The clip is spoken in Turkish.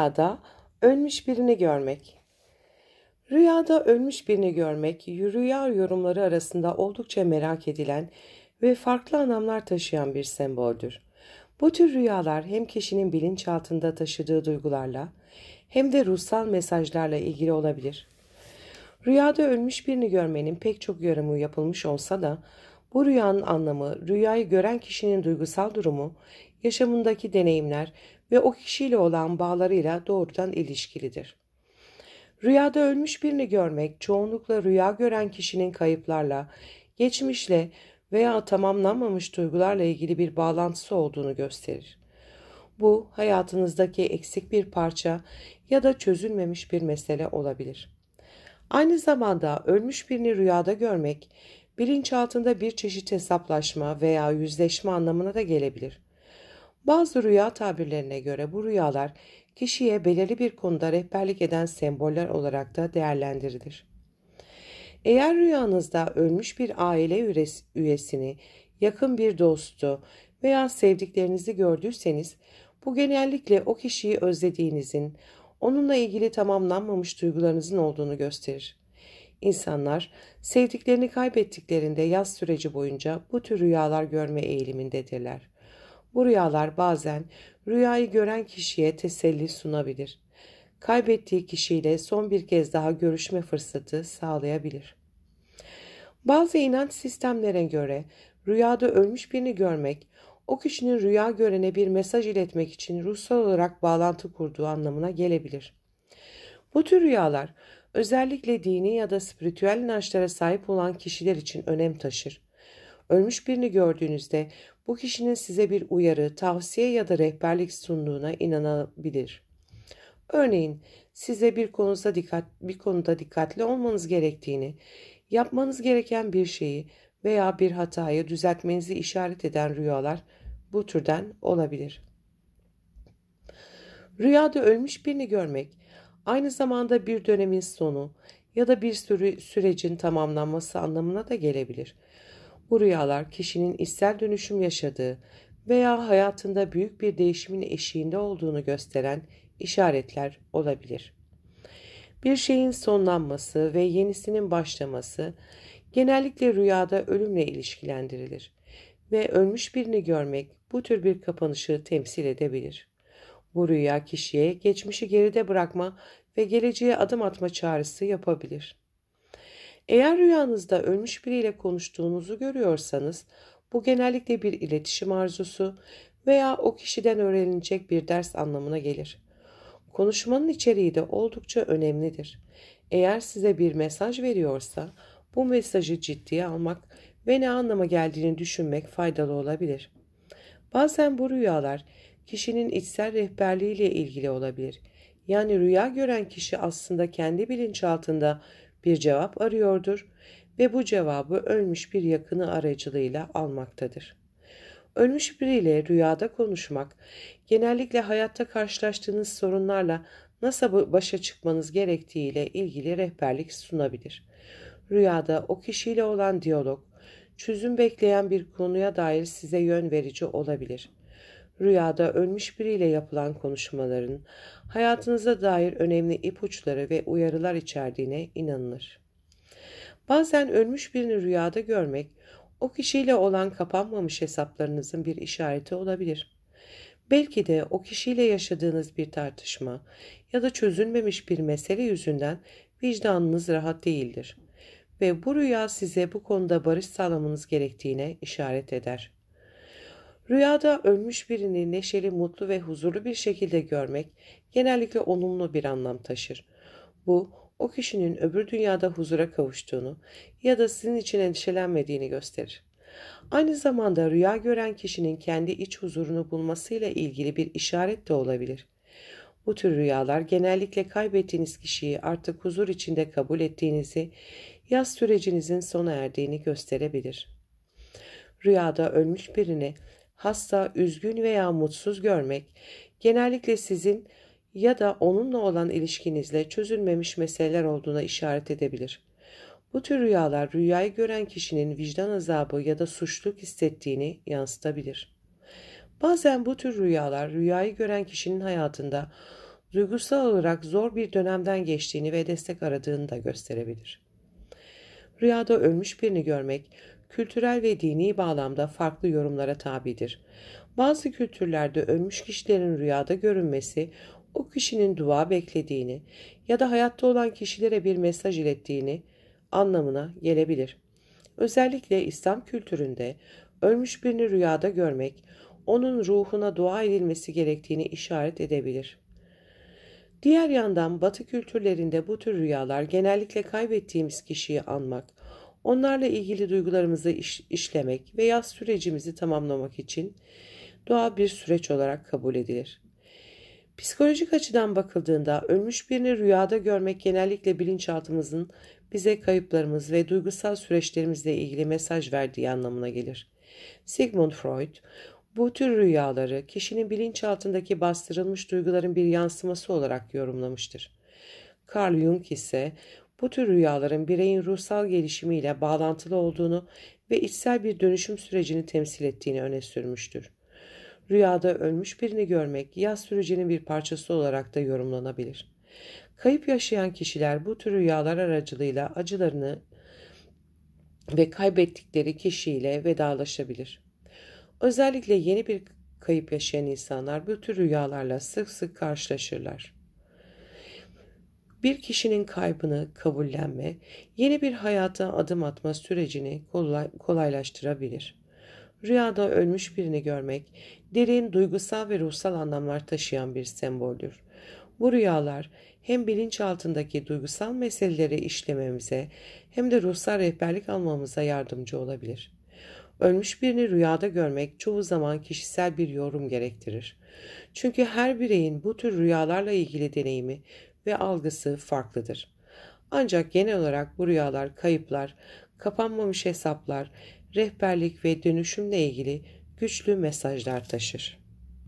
Rüyada ölmüş birini görmek. Rüyada ölmüş birini görmek, rüya yorumları arasında oldukça merak edilen ve farklı anlamlar taşıyan bir semboldür. Bu tür rüyalar hem kişinin bilinçaltında taşıdığı duygularla hem de ruhsal mesajlarla ilgili olabilir. Rüyada ölmüş birini görmenin pek çok yorumu yapılmış olsa da bu rüyanın anlamı, rüyayı gören kişinin duygusal durumu, yaşamındaki deneyimler ve o kişiyle olan bağlarıyla doğrudan ilişkilidir. Rüyada ölmüş birini görmek, çoğunlukla rüya gören kişinin kayıplarla, geçmişle veya tamamlanmamış duygularla ilgili bir bağlantısı olduğunu gösterir. Bu, hayatınızdaki eksik bir parça ya da çözülmemiş bir mesele olabilir. Aynı zamanda ölmüş birini rüyada görmek, bilinçaltında bir çeşit hesaplaşma veya yüzleşme anlamına da gelebilir. Bazı rüya tabirlerine göre bu rüyalar kişiye belirli bir konuda rehberlik eden semboller olarak da değerlendirilir. Eğer rüyanızda ölmüş bir aile üyesini, yakın bir dostu veya sevdiklerinizi gördüyseniz, bu genellikle o kişiyi özlediğinizin, onunla ilgili tamamlanmamış duygularınızın olduğunu gösterir. İnsanlar sevdiklerini kaybettiklerinde yaz süreci boyunca bu tür rüyalar görme eğilimindedirler. Bu rüyalar bazen rüyayı gören kişiye teselli sunabilir. Kaybettiği kişiyle son bir kez daha görüşme fırsatı sağlayabilir. Bazı inanç sistemlerine göre rüyada ölmüş birini görmek, o kişinin rüya görene bir mesaj iletmek için ruhsal olarak bağlantı kurduğu anlamına gelebilir. Bu tür rüyalar özellikle dini ya da spiritüel inançlara sahip olan kişiler için önem taşır. Ölmüş birini gördüğünüzde bu kişinin size bir uyarı, tavsiye ya da rehberlik sunduğuna inanabilir. Örneğin size bir konuda dikkatli olmanız gerektiğini, yapmanız gereken bir şeyi veya bir hatayı düzeltmenizi işaret eden rüyalar bu türden olabilir. Rüyada ölmüş birini görmek, aynı zamanda bir dönemin sonu ya da bir sürecin tamamlanması anlamına da gelebilir. Bu rüyalar kişinin içsel dönüşüm yaşadığı veya hayatında büyük bir değişimin eşiğinde olduğunu gösteren işaretler olabilir. Bir şeyin sonlanması ve yenisinin başlaması genellikle rüyada ölümle ilişkilendirilir ve ölmüş birini görmek bu tür bir kapanışı temsil edebilir. Bu rüya kişiye geçmişi geride bırakma ve geleceğe adım atma çağrısı yapabilir. Eğer rüyanızda ölmüş biriyle konuştuğunuzu görüyorsanız, bu genellikle bir iletişim arzusu veya o kişiden öğrenilecek bir ders anlamına gelir. Konuşmanın içeriği de oldukça önemlidir. Eğer size bir mesaj veriyorsa, bu mesajı ciddiye almak ve ne anlama geldiğini düşünmek faydalı olabilir. Bazen bu rüyalar kişinin içsel rehberliğiyle ilgili olabilir. Yani rüya gören kişi aslında kendi bilinçaltında bir cevap arıyordur ve bu cevabı ölmüş bir yakını aracılığıyla almaktadır. Ölmüş biriyle rüyada konuşmak, genellikle hayatta karşılaştığınız sorunlarla nasıl başa çıkmanız gerektiğiyle ilgili rehberlik sunabilir. Rüyada o kişiyle olan diyalog, çözüm bekleyen bir konuya dair size yön verici olabilir. Rüyada ölmüş biriyle yapılan konuşmaların hayatınıza dair önemli ipuçları ve uyarılar içerdiğine inanılır. Bazen ölmüş birini rüyada görmek, o kişiyle olan kapanmamış hesaplarınızın bir işareti olabilir. Belki de o kişiyle yaşadığınız bir tartışma ya da çözülmemiş bir mesele yüzünden vicdanınız rahat değildir ve bu rüya size bu konuda barış sağlamanız gerektiğine işaret eder. Rüyada ölmüş birini neşeli, mutlu ve huzurlu bir şekilde görmek genellikle olumlu bir anlam taşır. Bu, o kişinin öbür dünyada huzura kavuştuğunu ya da sizin için endişelenmediğini gösterir. Aynı zamanda rüya gören kişinin kendi iç huzurunu bulmasıyla ilgili bir işaret de olabilir. Bu tür rüyalar genellikle kaybettiğiniz kişiyi artık huzur içinde kabul ettiğinizi, yaz sürecinizin sona erdiğini gösterebilir. Rüyada ölmüş birini hasta, üzgün veya mutsuz görmek, genellikle sizin ya da onunla olan ilişkinizle çözülmemiş meseleler olduğuna işaret edebilir. Bu tür rüyalar rüyayı gören kişinin vicdan azabı ya da suçluluk hissettiğini yansıtabilir. Bazen bu tür rüyalar rüyayı gören kişinin hayatında duygusal olarak zor bir dönemden geçtiğini ve destek aradığını da gösterebilir. Rüyada ölmüş birini görmek, kültürel ve dini bağlamda farklı yorumlara tabidir. Bazı kültürlerde ölmüş kişilerin rüyada görünmesi, o kişinin dua beklediğini ya da hayatta olan kişilere bir mesaj ilettiğini anlamına gelebilir. Özellikle İslam kültüründe ölmüş birini rüyada görmek, onun ruhuna dua edilmesi gerektiğini işaret edebilir. Diğer yandan Batı kültürlerinde bu tür rüyalar genellikle kaybettiğimiz kişiyi anmak, onlarla ilgili duygularımızı işlemek ve yaz sürecimizi tamamlamak için doğal bir süreç olarak kabul edilir. Psikolojik açıdan bakıldığında ölmüş birini rüyada görmek genellikle bilinçaltımızın bize kayıplarımız ve duygusal süreçlerimizle ilgili mesaj verdiği anlamına gelir. Sigmund Freud, bu tür rüyaları kişinin bilinçaltındaki bastırılmış duyguların bir yansıması olarak yorumlamıştır. Carl Jung ise bu tür rüyaların bireyin ruhsal gelişimiyle bağlantılı olduğunu ve içsel bir dönüşüm sürecini temsil ettiğini öne sürmüştür. Rüyada ölmüş birini görmek yaz sürecinin bir parçası olarak da yorumlanabilir. Kayıp yaşayan kişiler bu tür rüyalar aracılığıyla acılarını ve kaybettikleri kişiyle vedalaşabilir. Özellikle yeni bir kayıp yaşayan insanlar bu tür rüyalarla sık sık karşılaşırlar. Bir kişinin kaybını kabullenme, yeni bir hayata adım atma sürecini kolaylaştırabilir. Rüyada ölmüş birini görmek, derin duygusal ve ruhsal anlamlar taşıyan bir semboldür. Bu rüyalar hem bilinçaltındaki duygusal meseleleri işlememize hem de ruhsal rehberlik almamıza yardımcı olabilir. Ölmüş birini rüyada görmek çoğu zaman kişisel bir yorum gerektirir. Çünkü her bireyin bu tür rüyalarla ilgili deneyimi ve algısı farklıdır. Ancak genel olarak bu rüyalar kayıplar, kapanmamış hesaplar, rehberlik ve dönüşümle ilgili güçlü mesajlar taşır.